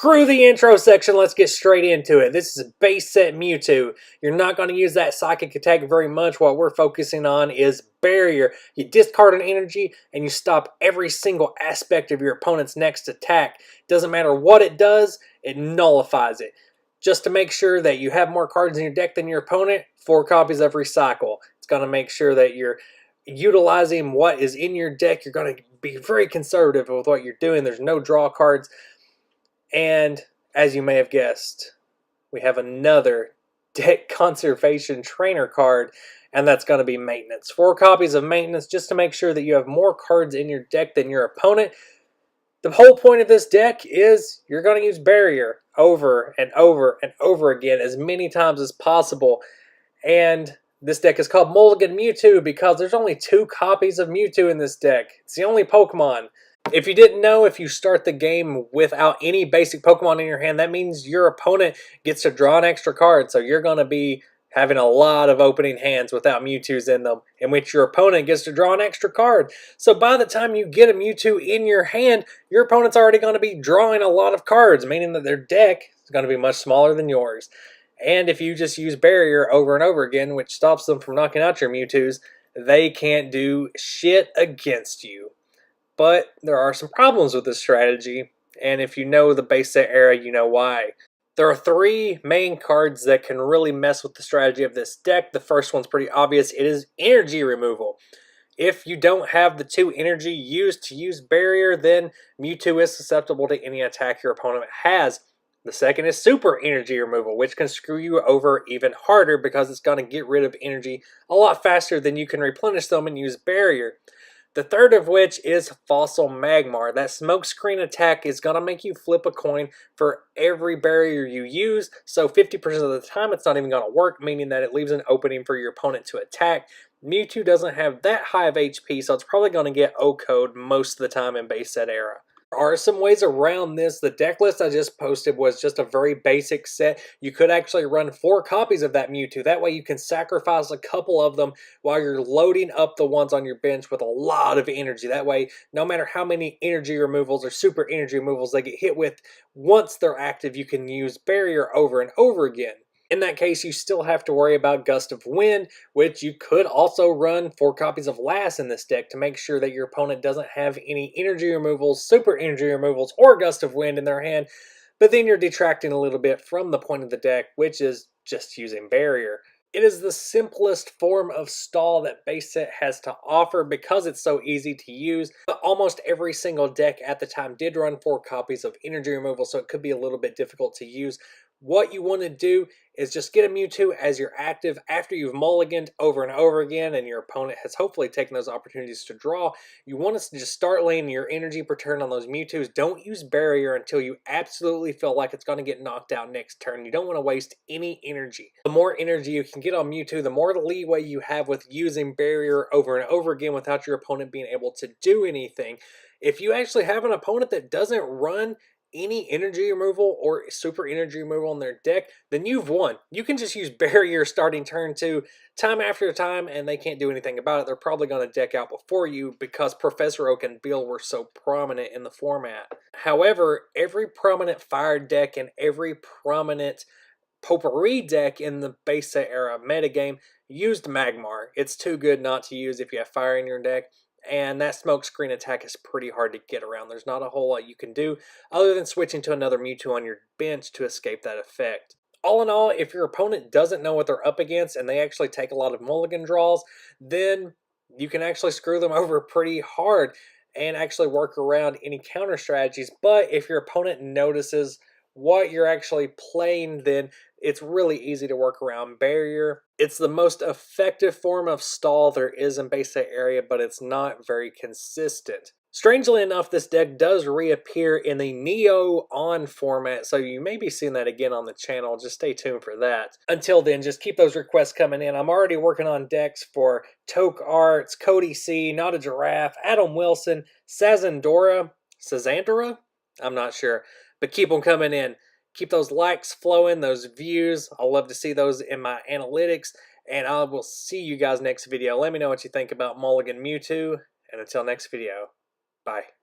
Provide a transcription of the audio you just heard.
Screw the intro section, let's get straight into it. This is a base set Mewtwo. You're not going to use that Psychic attack very much. What we're focusing on is Barrier. You discard an energy and you stop every single aspect of your opponent's next attack. Doesn't matter what it does, it nullifies it. Just to make sure that you have more cards in your deck than your opponent, 4 copies every cycle. It's going to make sure that you're utilizing what is in your deck. You're going to be very conservative with what you're doing. There's no draw cards. And as you may have guessed, we have another deck conservation trainer card, and that's going to be maintenance. 4 copies of maintenance just to make sure that you have more cards in your deck than your opponent. The whole point of this deck is you're going to use Barrier over and over and over again as many times as possible. And this deck is called Mulligan Mewtwo because there's only 2 copies of Mewtwo in this deck. It's the only Pokemon. If you didn't know, if you start the game without any basic Pokemon in your hand, that means your opponent gets to draw an extra card. So you're going to be having a lot of opening hands without Mewtwo's in them, in which your opponent gets to draw an extra card. So by the time you get a Mewtwo in your hand, your opponent's already going to be drawing a lot of cards, meaning that their deck is going to be much smaller than yours. And if you just use Barrier over and over again, which stops them from knocking out your Mewtwo's, they can't do shit against you. But there are some problems with this strategy, and if you know the base set era, you know why. There are 3 main cards that can really mess with the strategy of this deck. The first one's pretty obvious. It is energy removal. If you don't have the 2 energy used to use Barrier, then Mewtwo is susceptible to any attack your opponent has. The second is super energy removal, which can screw you over even harder because it's going to get rid of energy a lot faster than you can replenish them and use Barrier. The third of which is Fossil Magmar. That smokescreen attack is going to make you flip a coin for every barrier you use. So 50% of the time it's not even going to work, meaning that it leaves an opening for your opponent to attack. Mewtwo doesn't have that high of HP, so it's probably going to get O-code most of the time in base set era. There are some ways around this. The deck list I just posted was just a very basic set. You could actually run 4 copies of that Mewtwo. That way you can sacrifice a couple of them while you're loading up the ones on your bench with a lot of energy. That way, no matter how many energy removals or super energy removals they get hit with, once they're active, you can use Barrier over and over again. In that case, you still have to worry about Gust of Wind, which you could also run 4 copies of Lass in this deck to make sure that your opponent doesn't have any energy removals, super energy removals, or Gust of Wind in their hand. But then you're detracting a little bit from the point of the deck, which is just using Barrier. It is the simplest form of stall that base set has to offer because it's so easy to use. But almost every single deck at the time did run 4 copies of energy removal, so it could be a little bit difficult to use. What you want to do is just get a Mewtwo as you're active after you've mulliganed over and over again and your opponent has hopefully taken those opportunities to draw. You want to just start laying your energy per turn on those Mewtwo's. Don't use Barrier until you absolutely feel like it's going to get knocked out next turn. You don't want to waste any energy. The more energy you can get on Mewtwo, the more leeway you have with using Barrier over and over again without your opponent being able to do anything. If you actually have an opponent that doesn't run any energy removal or super energy removal in their deck, then you've won. You can just use Barrier starting turn 2 time after time and they can't do anything about it. They're probably going to deck out before you because Professor Oak and Bill were so prominent in the format. However, every prominent fire deck and every prominent potpourri deck in the base set era metagame used Magmar. It's too good not to use if you have fire in your deck. And that smokescreen attack is pretty hard to get around. There's not a whole lot you can do other than switching to another Mewtwo on your bench to escape that effect. All in all, if your opponent doesn't know what they're up against and they actually take a lot of mulligan draws, then you can actually screw them over pretty hard and actually work around any counter strategies. But if your opponent notices what you're actually playing, then it's really easy to work around Barrier. It's the most effective form of stall there is in base set area, but it's not very consistent. Strangely enough, this deck does reappear in the Neo On format, so you may be seeing that again on the channel. Just stay tuned for that. Until then, just keep those requests coming in. I'm already working on decks for Toke Arts, Cody C, Not a Giraffe, Adam Wilson, Sazandora? I'm not sure. But keep them coming in. Keep those likes flowing, those views. I'll love to see those in my analytics. And I will see you guys next video. Let me know what you think about Mulligan Mewtwo. And until next video, bye.